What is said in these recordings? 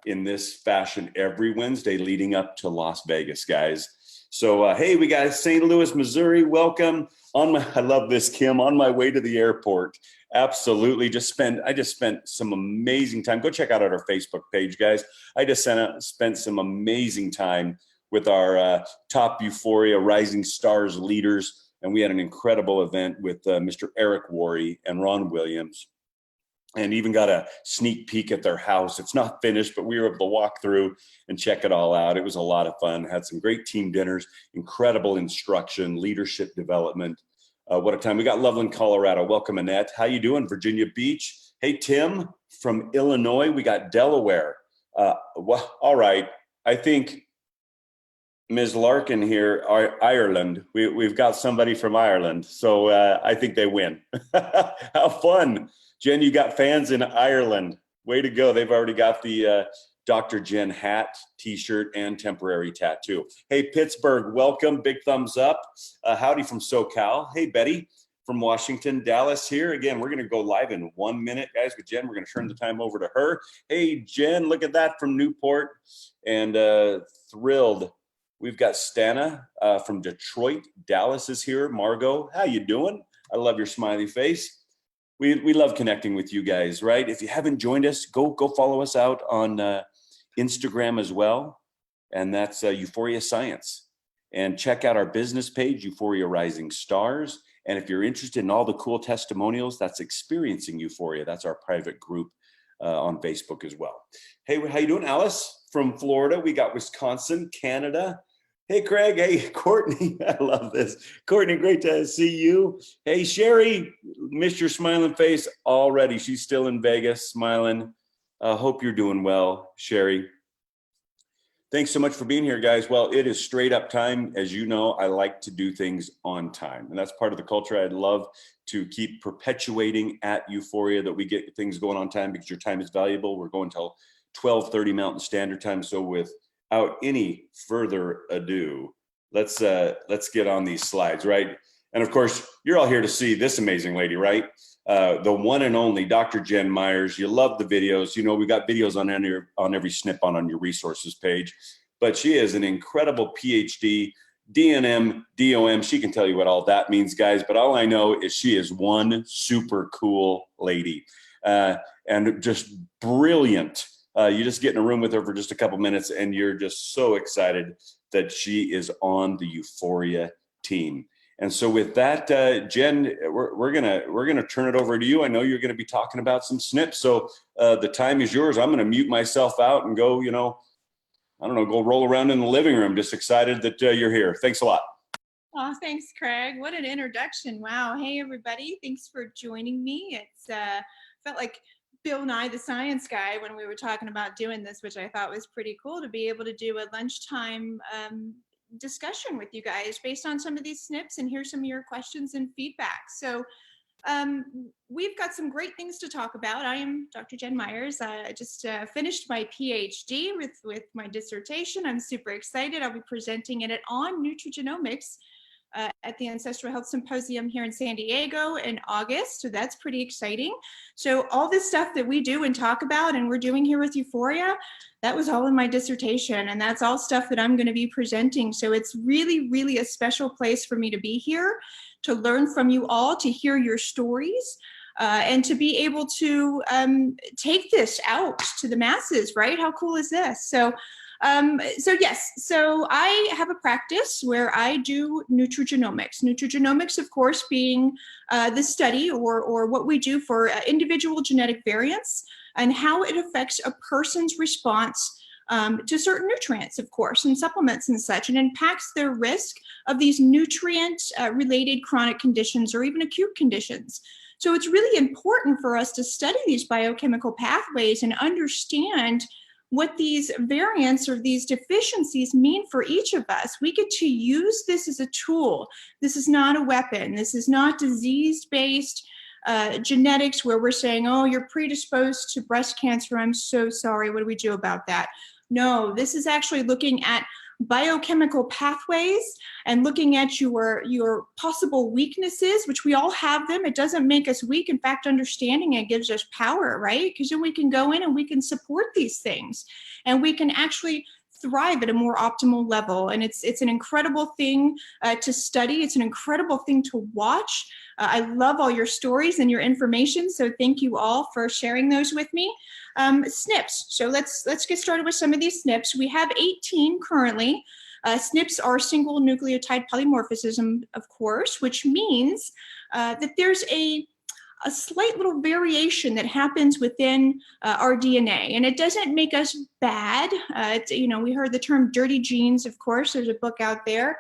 in this fashion every Wednesday leading up to Las Vegas, guys. So, hey, we got St. Louis, Missouri. Welcome. I love this, Kim, on my way to the airport. Absolutely. I just spent some amazing time. Go check out our Facebook page, guys. I just spent some amazing time with our top Euphoria Rising Stars leaders. And we had an incredible event with Mr. Eric Worre and Ron Williams, and even got a sneak peek at their house. It's not finished, but we were able to walk through and check it all out. It was a lot of fun. Had some great team dinners, incredible instruction, leadership development. What a time. We got Loveland, Colorado. Welcome, Annette. How you doing? Virginia Beach. Hey, Tim from Illinois. We got Delaware. Well, all right. I think Ms. Larkin here, Ireland. We've got somebody from Ireland. So I think they win. How fun. Jen, you got fans in Ireland. Way to go. They've already got the Dr. Jen hat, t-shirt, and temporary tattoo. Hey, Pittsburgh, welcome. Big thumbs up. Howdy from SoCal. Hey, Betty from Washington. Dallas here. Again, we're going to go live in 1 minute, guys, with Jen. We're going to turn the time over to her. Hey, Jen, look at that from Newport. And thrilled. We've got Stana from Detroit. Dallas is here. Margot, how you doing? I love your smiley face. We love connecting with you guys, right? If you haven't joined us, go follow us out on Instagram as well. And that's Euphoria Science. And check out our business page, Euphoria Rising Stars. And if you're interested in all the cool testimonials, that's Experiencing Euphoria. That's our private group on Facebook as well. Hey, how you doing, Alice? From Florida. We got Wisconsin, Canada. Hey, Craig. Hey, Courtney. I love this. Courtney, great to see you. Hey, Sherry, missed your smiling face already. She's still in Vegas, smiling. Hope you're doing well, Sherry. Thanks so much for being here, guys. Well, it is straight up time. As you know, I like to do things on time, and that's part of the culture I'd love to keep perpetuating at Euphoria, that we get things going on time, because your time is valuable. We're going till 12:30 Mountain Standard Time. So without any further ado, let's get on these slides, right? And of course, you're all here to see this amazing lady, right? The one and only Dr. Jen Myers. You love the videos. You know, we got videos on every snip on your resources page, but she is an incredible PhD, DNM, DOM. She can tell you what all that means, guys. But all I know is she is one super cool lady and just brilliant. You just get in a room with her for just a couple minutes and you're just so excited that she is on the Euphoria team. And so with that, Jen, we're gonna turn it over to you. I know you're gonna be talking about some SNPs, so the time is yours. I'm gonna mute myself out and go, I don't know, go roll around in the living room. Just excited that you're here. Thanks a lot. Oh, thanks, Craig. What an introduction. Wow. Hey, everybody. Thanks for joining me. It's felt like Bill Nye the Science Guy when we were talking about doing this, which I thought was pretty cool to be able to do a lunchtime discussion with you guys based on some of these SNPs and hear some of your questions and feedback. So we've got some great things to talk about. I am Dr. Jen Myers. I just finished my PhD with my dissertation. I'm super excited. I'll be presenting it on nutrigenomics at the Ancestral Health Symposium here in San Diego in August. So that's pretty exciting. So all this stuff that we do and talk about and we're doing here with Euphoria, that was all in my dissertation, and that's all stuff that I'm going to be presenting. So it's really, really a special place for me to be here, to learn from you all, to hear your stories, and to be able to take this out to the masses, right? How cool is this? So yes, so I have a practice where I do nutrigenomics. Nutrigenomics, of course, being the study or what we do for individual genetic variants and how it affects a person's response to certain nutrients, of course, and supplements and such, and impacts their risk of these nutrient-related chronic conditions or even acute conditions. So it's really important for us to study these biochemical pathways and understand what these variants or these deficiencies mean for each of us. We get to use this as a tool. This is not a weapon. This is not disease-based genetics where we're saying, oh, you're predisposed to breast cancer. I'm so sorry. What do we do about that? No, this is actually looking at biochemical pathways and looking at your possible weaknesses, which we all have them. It doesn't make us weak. In fact, understanding it gives us power, right? Because then we can go in and we can support these things and we can actually thrive at a more optimal level. And it's an incredible thing to study. It's an incredible thing to watch. I love all your stories and your information. So thank you all for sharing those with me. SNPs. So let's get started with some of these SNPs. We have 18 currently. SNPs are single nucleotide polymorphism, of course, which means that there's a slight little variation that happens within our DNA, and it doesn't make us bad. We heard the term dirty genes, of course. There's a book out there.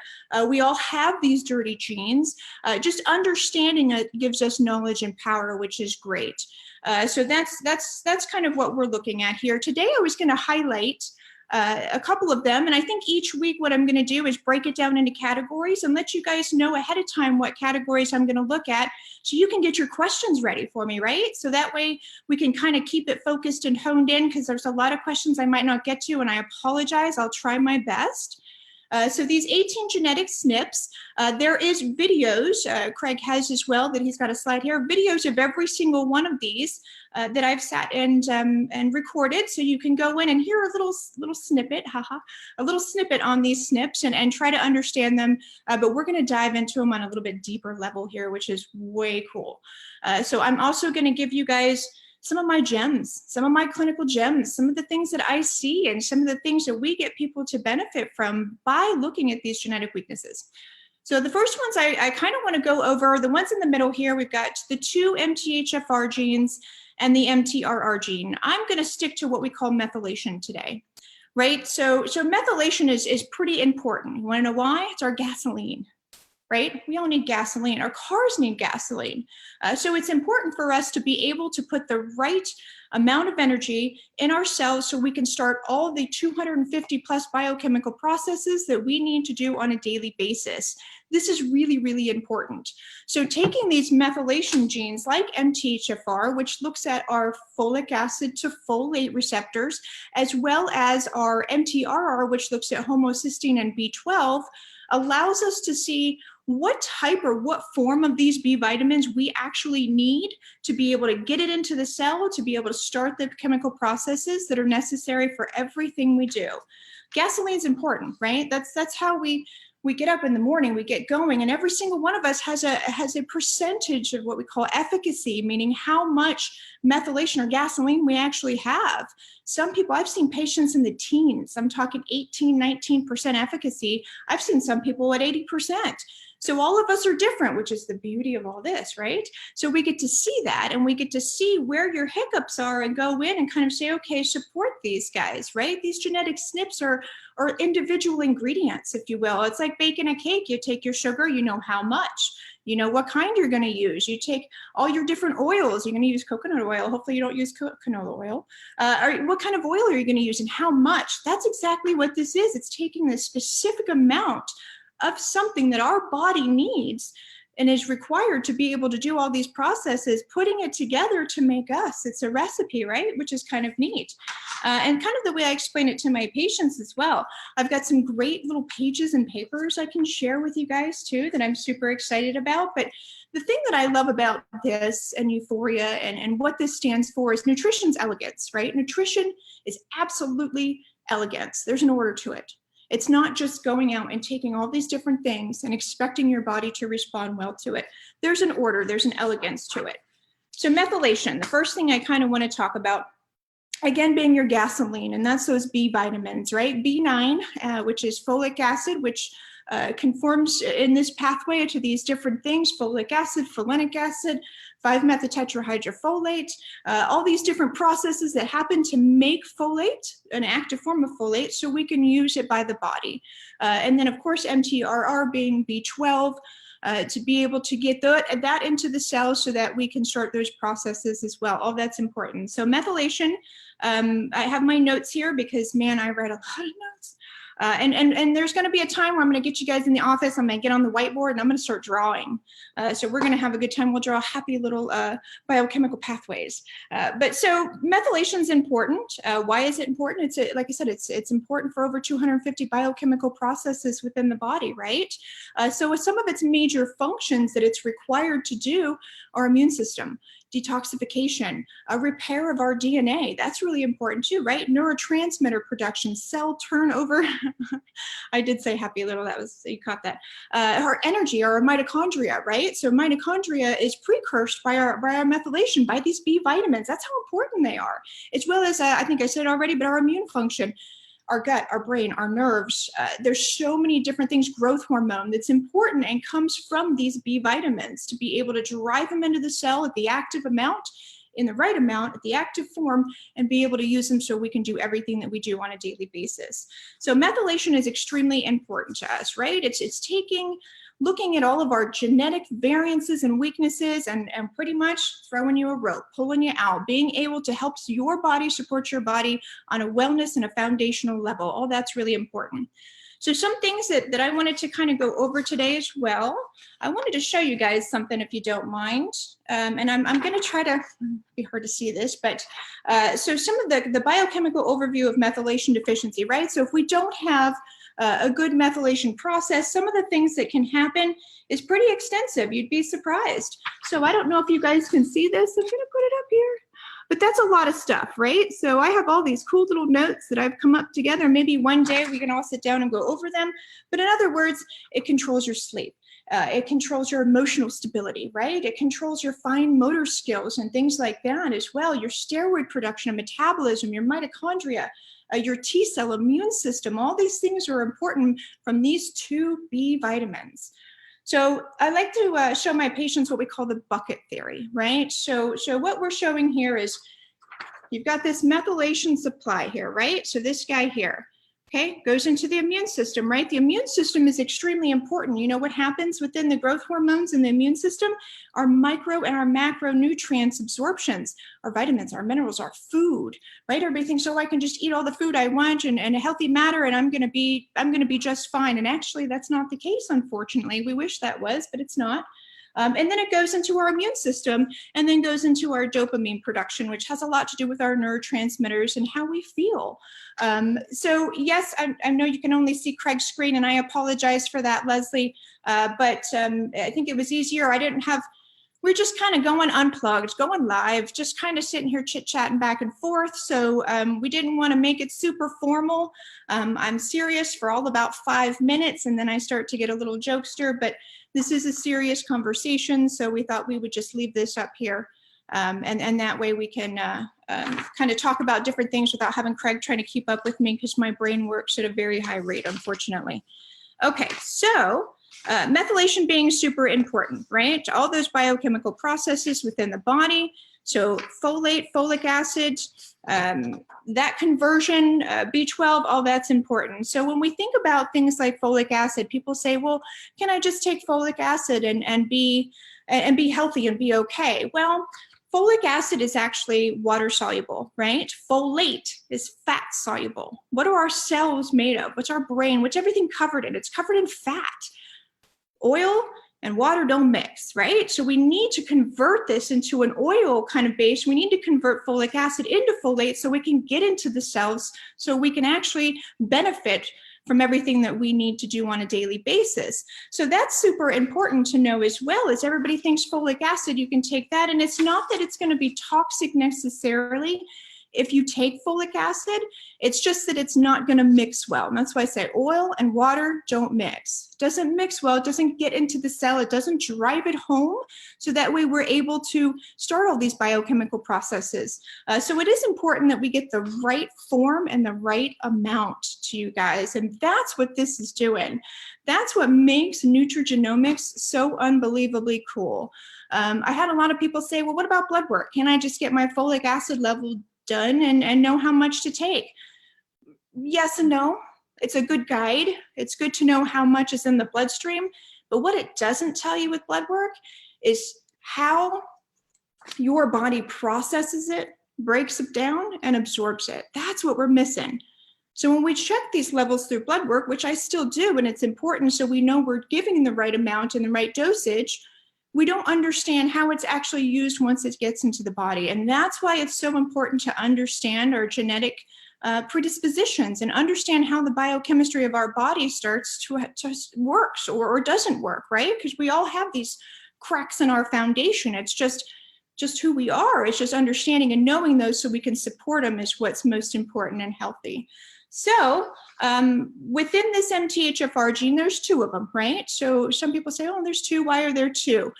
We all have these dirty genes. Just understanding it gives us knowledge and power, which is great. So that's kind of what we're looking at here. Today, I was going to highlight a couple of them. And I think each week what I'm going to do is break it down into categories and let you guys know ahead of time what categories I'm going to look at so you can get your questions ready for me, right? So that way we can kind of keep it focused and honed in because there's a lot of questions I might not get to, and I apologize. I'll try my best. So these 18 genetic SNPs, there is videos, Craig has as well, that he's got a slide here, videos of every single one of these that I've sat and recorded. So you can go in and hear a little snippet, a little snippet on these SNPs and try to understand them. But we're going to dive into them on a little bit deeper level here, which is way cool. So I'm also going to give you guys some of my gems, some of my clinical gems, some of the things that I see and some of the things that we get people to benefit from by looking at these genetic weaknesses. So the first ones I kind of want to go over, the ones in the middle here, we've got the 2 MTHFR genes and the MTRR gene. I'm going to stick to what we call methylation today, right? So methylation is pretty important. You want to know why? It's our gasoline. Right? We all need gasoline. Our cars need gasoline. So it's important for us to be able to put the right amount of energy in our cells so we can start all the 250 plus biochemical processes that we need to do on a daily basis. This is really, really important. So taking these methylation genes like MTHFR, which looks at our folic acid to folate receptors, as well as our MTRR, which looks at homocysteine and B12, allows us to see what type or what form of these B vitamins we actually need to be able to get it into the cell, to be able to start the chemical processes that are necessary for everything we do. Gasoline is important, right? That's how we get up in the morning, we get going, and every single one of us has a percentage of what we call efficacy, meaning how much methylation or gasoline we actually have. Some people, I've seen patients in the teens, I'm talking 18, 19% efficacy. I've seen some people at 80%. So all of us are different, which is the beauty of all this, right? So we get to see that and we get to see where your hiccups are and go in and kind of say, okay, support these guys, right? These genetic SNPs are individual ingredients, if you will. It's like baking a cake. You take your sugar, you know how much, you know what kind you're going to use. You take all your different oils. You're going to use coconut oil. Hopefully you don't use canola oil. Or what kind of oil are you going to use and how much? That's exactly what this is. It's taking the specific amount of something that our body needs and is required to be able to do all these processes, putting it together to make us. It's a recipe, right? Which is kind of neat. And kind of the way I explain it to my patients as well. I've got some great little pages and papers I can share with you guys too that I'm super excited about. But the thing that I love about this and Euphoria and what this stands for is nutrition's elegance, right? Nutrition is absolutely elegance. There's an order to it. It's not just going out and taking all these different things and expecting your body to respond well to it. There's an order, there's an elegance to it. So methylation, the first thing I kind of want to talk about, again, being your gasoline, and that's those B vitamins, right? B9, which is folic acid, which conforms in this pathway to these different things, folic acid, folinic acid, 5-methyl-tetrahydrofolate, all these different processes that happen to make folate, an active form of folate, so we can use it by the body. And then, of course, MTRR being B12, to be able to get that into the cells so that we can start those processes as well. All that's important. So methylation, I have my notes here because, man, I read a lot of notes. And there's going to be a time where I'm going to get you guys in the office. I'm going to get on the whiteboard and I'm going to start drawing. So we're going to have a good time. We'll draw happy little biochemical pathways. But so methylation is important. Why is it important? Like I said, it's important for over 250 biochemical processes within the body, right? So with some of its major functions that it's required to do, our immune system, detoxification, a repair of our DNA. That's really important too, right? Neurotransmitter production, cell turnover. I did say happy little, you caught that. Our energy, our mitochondria, right? So mitochondria is precursed by our methylation, by these B vitamins. That's how important they are. As well as, I think I said already, but our immune function, our gut, our brain, our nerves. There's so many different things, growth hormone that's important and comes from these B vitamins to be able to drive them into the cell at the active amount, in the right amount, at the active form, and be able to use them so we can do everything that we do on a daily basis. So methylation is extremely important to us, right? It's looking at all of our genetic variances and weaknesses and pretty much throwing you a rope, pulling you out, being able to help your body support your body on a wellness and a foundational level. All that's really important. So some things that I wanted to kind of go over today as well. I wanted to show you guys something, if you don't mind. And I'm going to try to be hard to see this, but so some of the biochemical overview of methylation deficiency, right? So if we don't have a good methylation process, some of the things that can happen is pretty extensive. You'd be surprised. So I don't know if you guys can see this. I'm going to put it up here. But that's a lot of stuff, right? So I have all these cool little notes that I've come up together. Maybe one day we can all sit down and go over them. But in other words, it controls your sleep. It controls your emotional stability, right? It controls your fine motor skills and things like that as well. Your steroid production and metabolism, your mitochondria, your T cell immune system. All these things are important from these two B vitamins. So I like to show my patients what we call the bucket theory, right? So what we're showing here is you've got this methylation supply here, right? So this guy here, okay, goes into the immune system, right? The immune system is extremely important. You know what happens within the growth hormones in the immune system? Our micro and our macronutrients absorptions, our vitamins, our minerals, our food, right? Everybody thinks, oh, I can just eat all the food I want and a healthy matter and I'm gonna be just fine. And actually that's not the case, unfortunately. We wish that was, but it's not. And then it goes into our immune system and then goes into our dopamine production, which has a lot to do with our neurotransmitters and how we feel. So yes, I know you can only see Craig's screen and I apologize for that, Leslie, but I think it was easier. We're just kind of going unplugged, going live, just kind of sitting here chit-chatting back and forth. So we didn't want to make it super formal. I'm serious for all about 5 minutes and then I start to get a little jokester, but this is a serious conversation. So we thought we would just leave this up here. And that way we can kind of talk about different things without having Craig trying to keep up with me because my brain works at a very high rate, unfortunately. Okay, so methylation being super important, right? All those biochemical processes within the body. So folate, folic acid, that conversion, B12, all that's important. So when we think about things like folic acid, people say, well, can I just take folic acid and be healthy and be okay? Well, folic acid is actually water soluble, right? Folate is fat soluble. What are our cells made of? What's our brain? What's everything covered in? It's covered in fat. Oil and water don't mix, right? So we need to convert this into an oil kind of base. We need to convert folic acid into folate so we can get into the cells so we can actually benefit from everything that we need to do on a daily basis. So that's super important to know as well, as everybody thinks folic acid, you can take that, and it's not that it's gonna be toxic necessarily. If you take folic acid, it's just that it's not gonna mix well. And that's why I say oil and water don't mix. It doesn't mix well, it doesn't get into the cell, it doesn't drive it home. So that way we're able to start all these biochemical processes. So it is important that we get the right form and the right amount to you guys. And that's what this is doing. That's what makes nutrigenomics so unbelievably cool. I had a lot of people say, well, what about blood work? Can I just get my folic acid level done and know how much to take? Yes and no. It's a good guide. It's good to know how much is in the bloodstream, but what it doesn't tell you with blood work is how your body processes it, breaks it down, and absorbs it. That's what we're missing. So when we check these levels through blood work, which I still do, and it's important so we know we're giving the right amount and the right dosage, we don't understand how it's actually used once it gets into the body. And that's why it's so important to understand our genetic predispositions and understand how the biochemistry of our body starts to works or doesn't work, right? Because we all have these cracks in our foundation. It's just who we are. It's just understanding and knowing those so we can support them is what's most important and healthy. So within this MTHFR gene, there's two of them, right? So some people say, oh, there's two. Why are there two?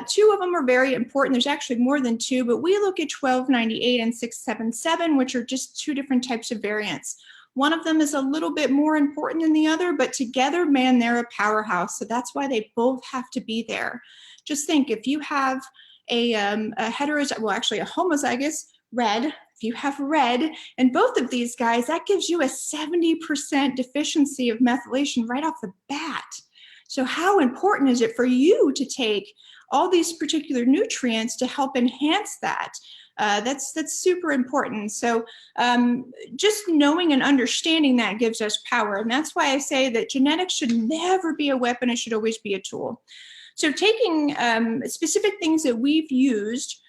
Two of them are very important. There's actually more than two, but we look at 1298 and 677, which are just two different types of variants. One of them is a little bit more important than the other, but together, man, they're a powerhouse. So that's why they both have to be there. Just think, if you have a homozygous red, if you have red in both of these guys, that gives you a 70% deficiency of methylation right off the bat. So how important is it for you to take all these particular nutrients to help enhance that? That's super important. So just knowing and understanding that gives us power. And that's why I say that genetics should never be a weapon. It should always be a tool. So taking specific things that we've used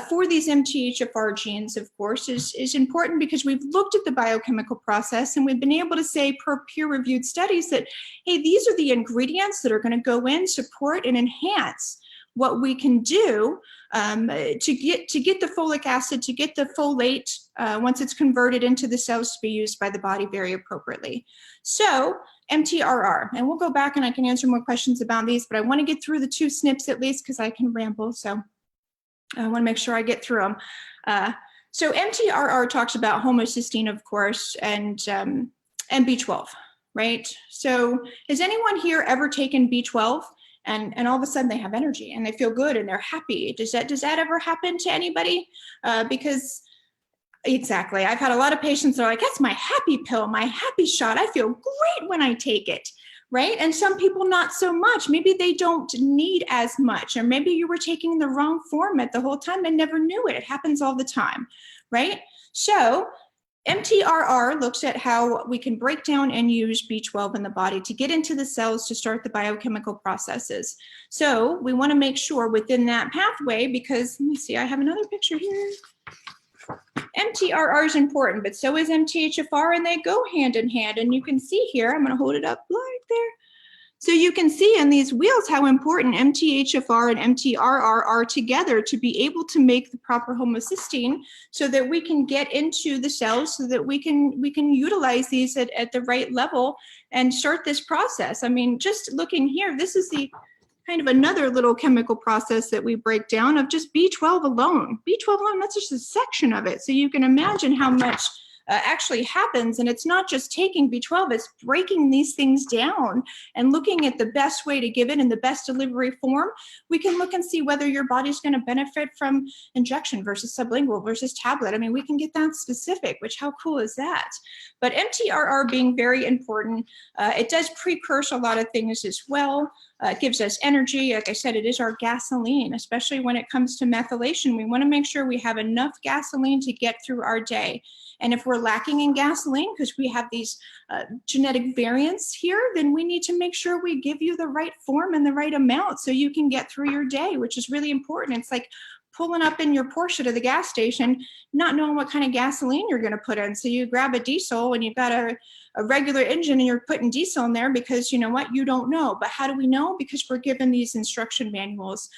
for these MTHFR genes, of course, is important because we've looked at the biochemical process and we've been able to say per peer-reviewed studies that, hey, these are the ingredients that are going to go in, support, and enhance what we can do to get the folic acid, to get the folate once it's converted into the cells to be used by the body very appropriately. So MTRR, and we'll go back and I can answer more questions about these, but I want to get through the two SNPs at least because I can ramble. So I want to make sure I get through them. So MTRR talks about homocysteine, of course, and B12, right? So has anyone here ever taken B12 and all of a sudden they have energy and they feel good and they're happy? Does that ever happen to anybody? Because exactly, I've had a lot of patients that are like, that's my happy pill, my happy shot. I feel great when I take it. Right? And some people not so much. Maybe they don't need as much, or maybe you were taking the wrong format the whole time and never knew it. It happens all the time, right? So MTRR looks at how we can break down and use B12 in the body to get into the cells to start the biochemical processes. So we want to make sure within that pathway, because let me see, I have another picture here. MTRR is important, but so is MTHFR, and they go hand in hand. And you can see here, I'm going to hold it up right there. So you can see in these wheels how important MTHFR and MTRR are together to be able to make the proper homocysteine so that we can get into the cells so that we can utilize these at the right level and start this process. I mean, just looking here, this is the kind of another little chemical process that we break down of just B12 alone. B12 alone, that's just a section of it. So you can imagine how much actually happens. And it's not just taking B12, it's breaking these things down and looking at the best way to give it in the best delivery form. We can look and see whether your body's going to benefit from injection versus sublingual versus tablet. I mean, we can get that specific, which how cool is that? But MTRR being very important, it does precurse a lot of things as well. It gives us energy. Like I said, it is our gasoline, especially when it comes to methylation. We want to make sure we have enough gasoline to get through our day. And if we're lacking in gasoline because we have these genetic variants here, then we need to make sure we give you the right form and the right amount so you can get through your day, which is really important. It's like pulling up in your Porsche to the gas station, not knowing what kind of gasoline you're going to put in. So you grab a diesel and you've got a regular engine and you're putting diesel in there because you know what, you don't know. But how do we know? Because we're given these instruction manuals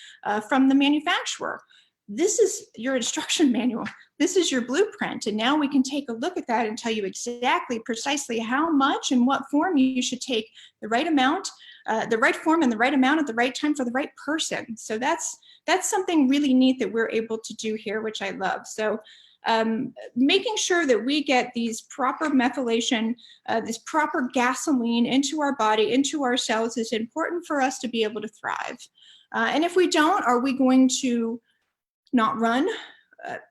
from the manufacturer. This is your instruction manual. This is your blueprint. And now we can take a look at that and tell you exactly, precisely how much and what form you should take the right amount, the right form and the right amount at the right time for the right person. So that's something really neat that we're able to do here, which I love. So making sure that we get these proper methylation, this proper gasoline into our body, into our cells is important for us to be able to thrive. And if we don't, are we going to not run?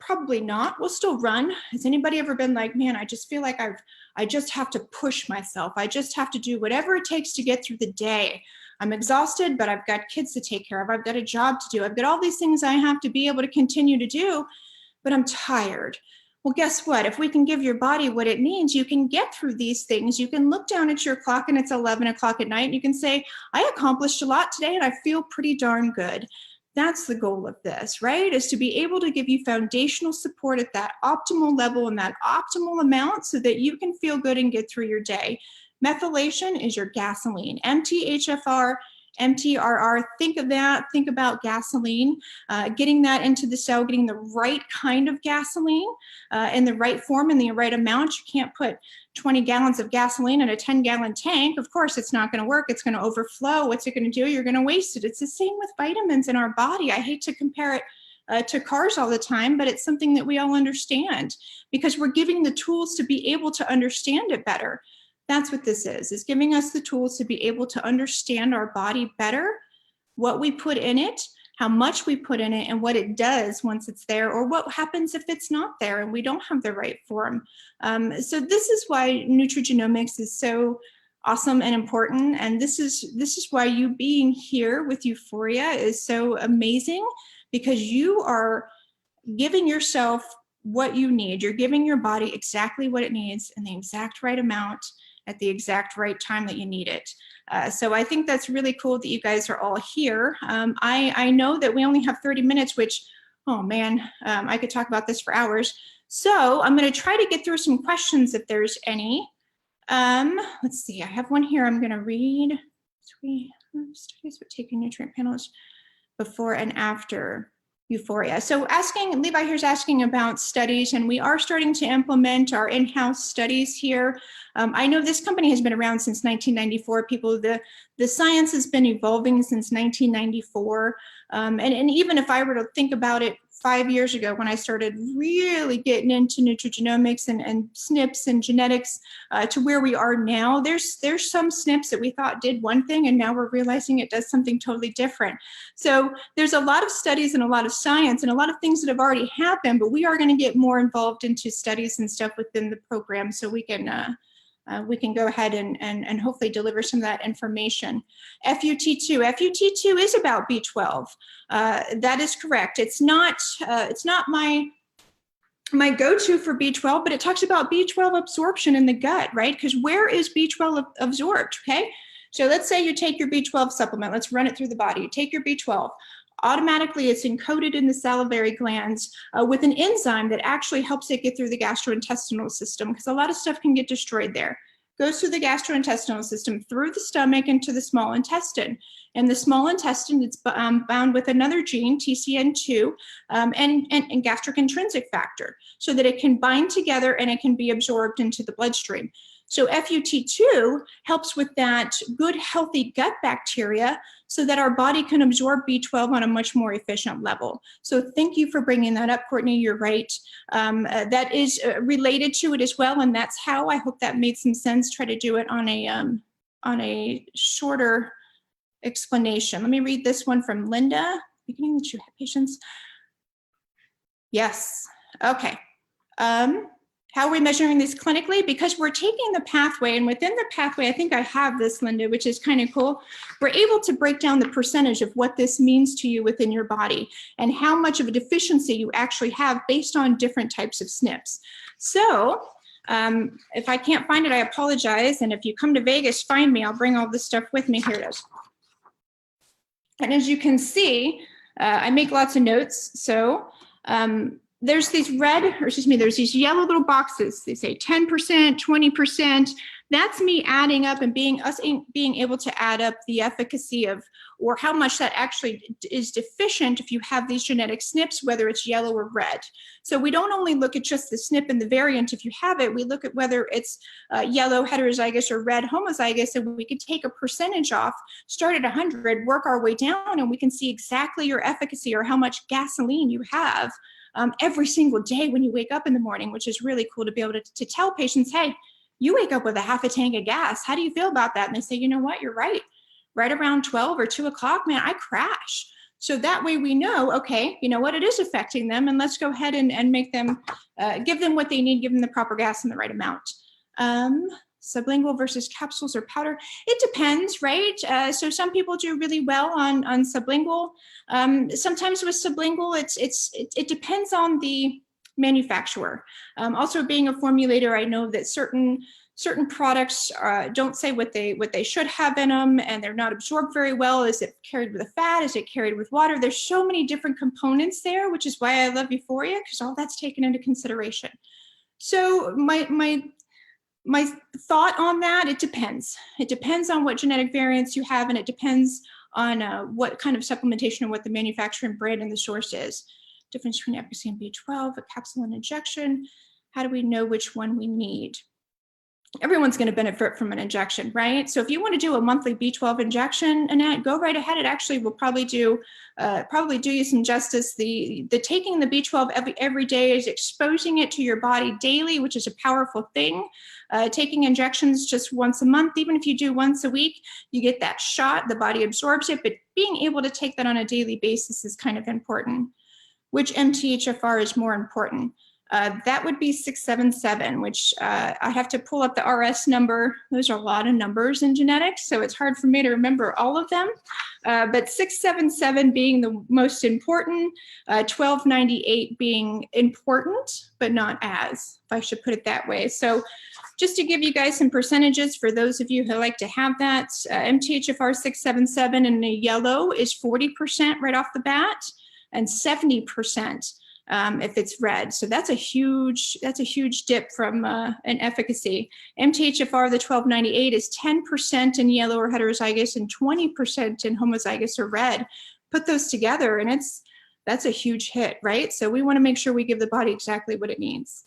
Probably not. We'll still run. Has anybody ever been like, man, I just feel like I just have to push myself. I just have to do whatever it takes to get through the day. I'm exhausted, but I've got kids to take care of. I've got a job to do. I've got all these things I have to be able to continue to do, but I'm tired. Well, guess what? If we can give your body what it needs, you can get through these things. You can look down at your clock and it's 11 o'clock at night and you can say, I accomplished a lot today and I feel pretty darn good. That's the goal of this, right? Is to be able to give you foundational support at that optimal level and that optimal amount so that you can feel good and get through your day. Methylation is your gasoline. MTHFR MTRR, think of that, think about gasoline, getting that into the cell, getting the right kind of gasoline in the right form, in the right amount. You can't put 20 gallons of gasoline in a 10-gallon tank. Of course, it's not gonna work, it's gonna overflow. What's it gonna do? You're gonna waste it. It's the same with vitamins in our body. I hate to compare it to cars all the time, but it's something that we all understand because we're giving the tools to be able to understand it better. That's what this is giving us the tools to be able to understand our body better, what we put in it, how much we put in it, and what it does once it's there, or what happens if it's not there and we don't have the right form. So this is why nutrigenomics is so awesome and important, and this is why you being here with Euphoria is so amazing, because you are giving yourself what you need. You're giving your body exactly what it needs in the exact right amount at the exact right time that you need it. So I think that's really cool that you guys are all here. I know that we only have 30 minutes, which, oh man, I could talk about this for hours. So I'm gonna try to get through some questions if there's any. Let's see, I have one here I'm gonna read. Studies with taking nutrient panels before and after Euphoria. So Levi here's asking about studies, and we are starting to implement our in-house studies here. I know this company has been around since 1994. The science has been evolving since 1994. And even if I were to think about it 5 years ago when I started really getting into nutrigenomics and SNPs and genetics to where we are now, there's some SNPs that we thought did one thing and now we're realizing it does something totally different. So there's a lot of studies and a lot of science and a lot of things that have already happened, but we are going to get more involved into studies and stuff within the program so we can go ahead and hopefully deliver some of that information. FUT2 is about B12. That is correct. It's not my go-to for B12, but it talks about B12 absorption in the gut, right? Because where is B12 absorbed, okay? So let's say you take your B12 supplement, let's run it through the body. You take your B12, automatically it's encoded in the salivary glands with an enzyme that actually helps it get through the gastrointestinal system, because a lot of stuff can get destroyed there. Goes through the gastrointestinal system, through the stomach into the small intestine. And the small intestine, it's bound with another gene, TCN2, and gastric intrinsic factor, so that it can bind together and it can be absorbed into the bloodstream. So FUT2 helps with that good, healthy gut bacteria so that our body can absorb B12 on a much more efficient level. So thank you for bringing that up, Courtney. You're right. That is related to it as well, and that's how I hope that made some sense. Try to do it on a shorter explanation. Let me read this one from Linda. Beginning that you have patients. Yes. Okay. How are we measuring this clinically? Because we're taking the pathway, and within the pathway, I think I have this, Linda, which is kind of cool. We're able to break down the percentage of what this means to you within your body and how much of a deficiency you actually have based on different types of SNPs. So if I can't find it, I apologize. And if you come to Vegas, find me. I'll bring all this stuff with me. Here it is. And as you can see, I make lots of notes. So there's these there's these yellow little boxes. They say 10%, 20%. That's me adding up and being able to add up the efficacy of, or how much that actually is deficient if you have these genetic SNPs, whether it's yellow or red. So we don't only look at just the SNP and the variant if you have it, we look at whether it's yellow heterozygous or red homozygous, and we could take a percentage off, start at 100, work our way down, and we can see exactly your efficacy or how much gasoline you have every single day when you wake up in the morning, which is really cool to be able to tell patients, hey, you wake up with a half a tank of gas. How do you feel about that? And they say, you know what, you're right. Right around 12 or 2 o'clock, man, I crash. So that way we know, okay, you know what, it is affecting them, and let's go ahead and make them, give them what they need, give them the proper gas in the right amount. Sublingual versus capsules or powder, it depends, right? So some people do really well on sublingual. Sometimes with sublingual, it depends on the manufacturer. Also, being a formulator, I know that certain products don't say what they should have in them, and they're not absorbed very well. Is it carried with a fat? Is it carried with water? There's so many different components there, which is why I love Euphoria, because all that's taken into consideration. So my thought on that, it depends. It depends on what genetic variants you have, and it depends on what kind of supplementation and what the manufacturing brand and the source is. Difference between efficacy and B12, a capsule and injection. How do we know which one we need? Everyone's going to benefit from an injection, right? So if you want to do a monthly B12 injection, Annette, go right ahead. It actually will probably do you some justice. The taking the B12 every day is exposing it to your body daily, which is a powerful thing. Taking injections just once a month, even if you do once a week, you get that shot, the body absorbs it, but being able to take that on a daily basis is kind of important. Which MTHFR is more important? That would be 677, which I have to pull up the RS number. Those are a lot of numbers in genetics, so it's hard for me to remember all of them. But 677 being the most important, 1298 being important, but not as, if I should put it that way. So just to give you guys some percentages for those of you who like to have that, MTHFR 677 in the yellow is 40% right off the bat, and 70% if it's red. So that's a huge dip from an efficacy. MTHFR, the 1298, is 10% in yellow or heterozygous and 20% in homozygous or red. Put those together and that's a huge hit, right? So we want to make sure we give the body exactly what it needs.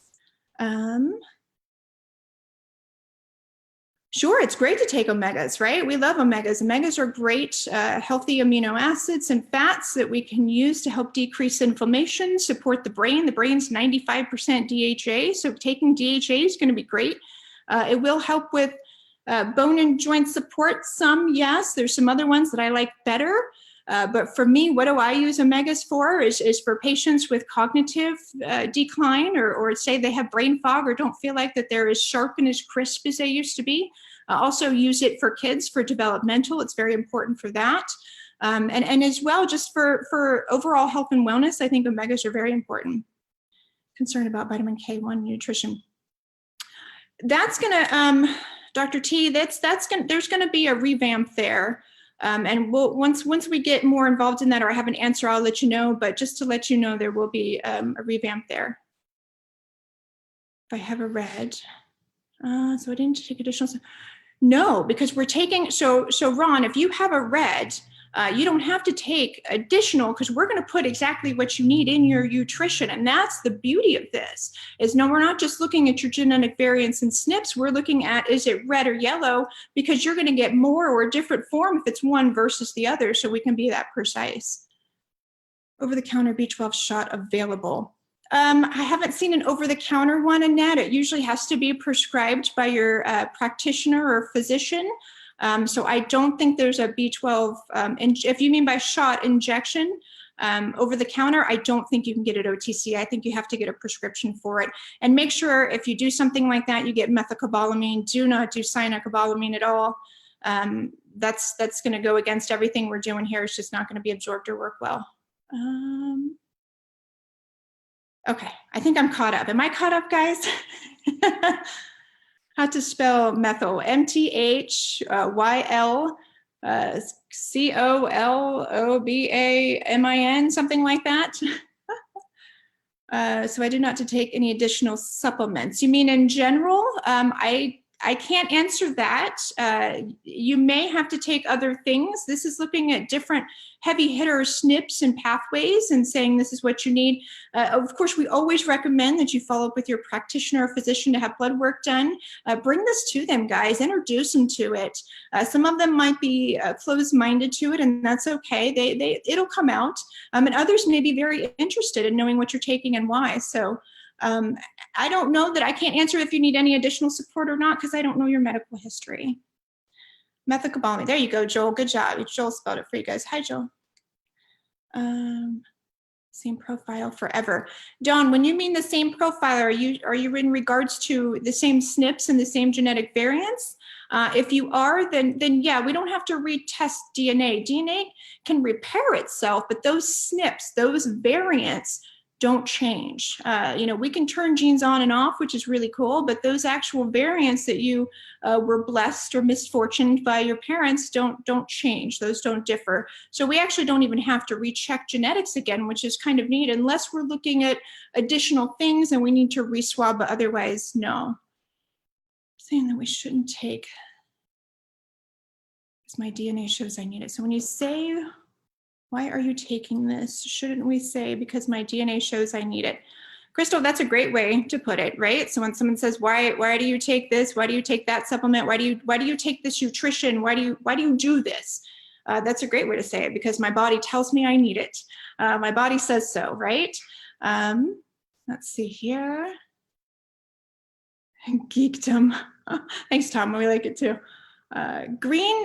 Sure, it's great to take omegas, right? We love omegas. Omegas are great, healthy amino acids and fats that we can use to help decrease inflammation, support the brain. The brain's 95% DHA, so taking DHA is going to be great. It will help with bone and joint support. Some, yes. There's some other ones that I like better. But for me, what do I use omegas for is for patients with cognitive decline or say they have brain fog or don't feel like that they're as sharp and as crisp as they used to be. Also use it for kids for developmental. It's very important for that. And as well, just for overall health and wellness, I think omegas are very important. Concerned about vitamin K1 nutrition. That's gonna, Dr. T, there's gonna be a revamp there. And once we get more involved in that or I have an answer, I'll let you know. But just to let you know, there will be a revamp there. If I have a red, so I didn't take additional. No, because we're taking, so Ron, if you have a red, you don't have to take additional because we're going to put exactly what you need in your nutrition. And that's the beauty of this is no, we're not just looking at your genetic variants and SNPs. We're looking at, is it red or yellow? Because you're going to get more or a different form if it's one versus the other. So we can be that precise. Over-the-counter B12 shot available. I haven't seen an over-the-counter one, Annette. It usually has to be prescribed by your practitioner or physician. So I don't think there's a B12, if you mean by shot injection, over the counter, I don't think you can get it OTC. I think you have to get a prescription for it. And make sure if you do something like that, you get methylcobalamin. Do not do cyanocobalamin at all. That's going to go against everything we're doing here. It's just not going to be absorbed or work well. Okay, I think I'm caught up. Am I caught up, guys? How to spell methyl? MTHYL-COLOBAMIN, something like that. So I do not to take any additional supplements. You mean in general? I can't answer that. You may have to take other things. This is looking at different heavy hitter SNPs and pathways and saying this is what you need. Of course, we always recommend that you follow up with your practitioner or physician to have blood work done. Bring this to them, guys. Introduce them to it. Some of them might be closed-minded to it, and that's okay. It'll come out. And others may be very interested in knowing what you're taking and why. So I don't know that I can't answer if you need any additional support or not because I don't know your medical history. Methylcobalamin. There you go, Joel. Good job. Joel spelled it for you guys. Hi, Joel. Same profile forever. Dawn, when you mean the same profile, are you in regards to the same SNPs and the same genetic variants? If you are, then yeah, we don't have to retest DNA. DNA can repair itself, but those SNPs, those variants, don't change. We can turn genes on and off, which is really cool, but those actual variants that you were blessed or misfortuned by your parents don't change. Those don't differ. So we actually don't even have to recheck genetics again, which is kind of neat, unless we're looking at additional things and we need to reswab, but otherwise, no. Saying that we shouldn't take, because my DNA shows I need it. So when you say, why are you taking this? Shouldn't we say, because my DNA shows I need it? Crystal, that's a great way to put it, right? So when someone says, why do you take this? Why do you take that supplement? Why do you take this nutrition? Why do you do this? That's a great way to say it, because my body tells me I need it. My body says so, right? Let's see here. Geekdom. Thanks, Tom. We like it too. Green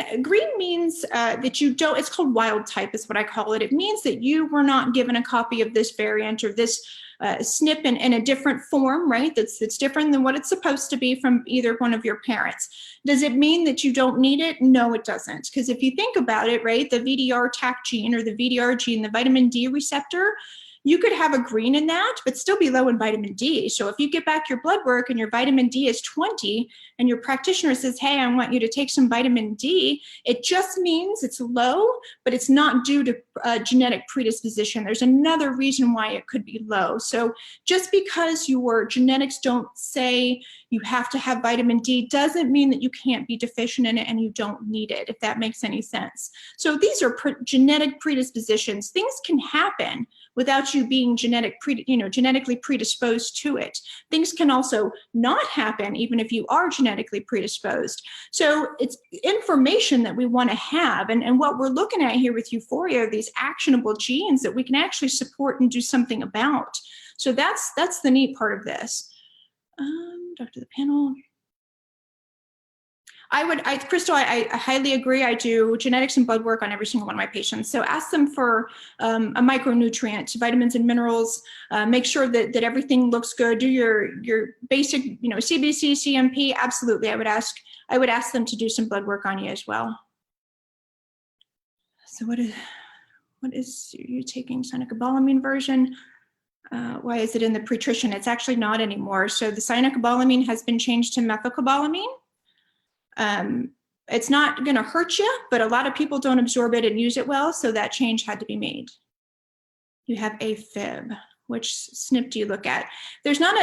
means that you don't, it's called wild type is what I call it. It means that you were not given a copy of this variant or this SNP in a different form, right? That's different than what it's supposed to be from either one of your parents. Does it mean that you don't need it? No, it doesn't. Because if you think about it, right, the VDR TAC gene or the VDR gene, the vitamin D receptor, you could have a green in that, but still be low in vitamin D. So if you get back your blood work and your vitamin D is 20 and your practitioner says, hey, I want you to take some vitamin D, it just means it's low, but it's not due to genetic predisposition. There's another reason why it could be low. So just because your genetics don't say you have to have vitamin D doesn't mean that you can't be deficient in it and you don't need it, if that makes any sense. So these are genetic predispositions. Things can happen without you being genetically predisposed to it. Things can also not happen even if you are genetically predisposed. So it's information that we want to have. And what we're looking at here with Euphoria are these actionable genes that we can actually support and do something about. So that's the neat part of this. Dr. the panel. Crystal, I highly agree. I do genetics and blood work on every single one of my patients. So ask them for a micronutrient, vitamins and minerals. Make sure that everything looks good. Do your basic, CBC, CMP. Absolutely, I would ask them to do some blood work on you as well. So what is you taking cyanocobalamin version? Why is it in the pretrition? It's actually not anymore. So the cyanocobalamin has been changed to methylcobalamin. It's not going to hurt you, but a lot of people don't absorb it and use it well, so that change had to be made. You have AFib. Which SNP do you look at? There's not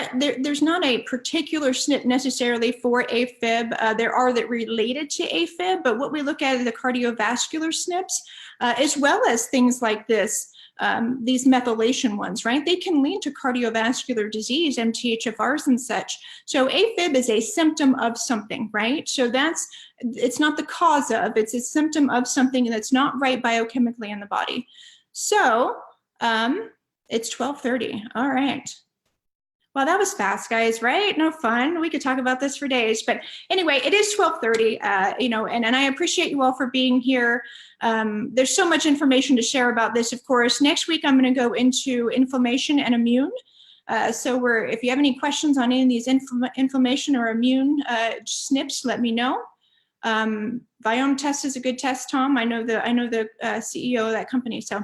a particular SNP necessarily for AFib. There are that related to AFib, but what we look at are the cardiovascular SNPs, as well as things like this. These methylation ones, right? They can lead to cardiovascular disease, MTHFRs and such. So AFib is a symptom of something, right? So it's not the cause of, it's a symptom of something that's not right biochemically in the body. So it's 12:30, all right. Well, that was fast, guys, right? No fun. We could talk about this for days. But anyway, it is 12:30, and I appreciate you all for being here. There's so much information to share about this, of course. Next week, I'm going to go into inflammation and immune. So if you have any questions on any of these inflammation or immune SNPs, let me know. Biome test is a good test, Tom. I know the CEO of that company. So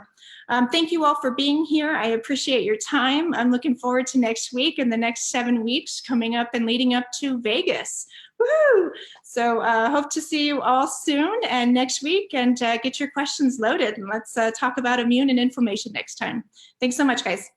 thank you all for being here. I appreciate your time. I'm looking forward to next week and the next 7 weeks coming up and leading up to Vegas. Woo! So hope to see you all soon and next week, and get your questions loaded. And let's talk about immune and inflammation next time. Thanks so much, guys.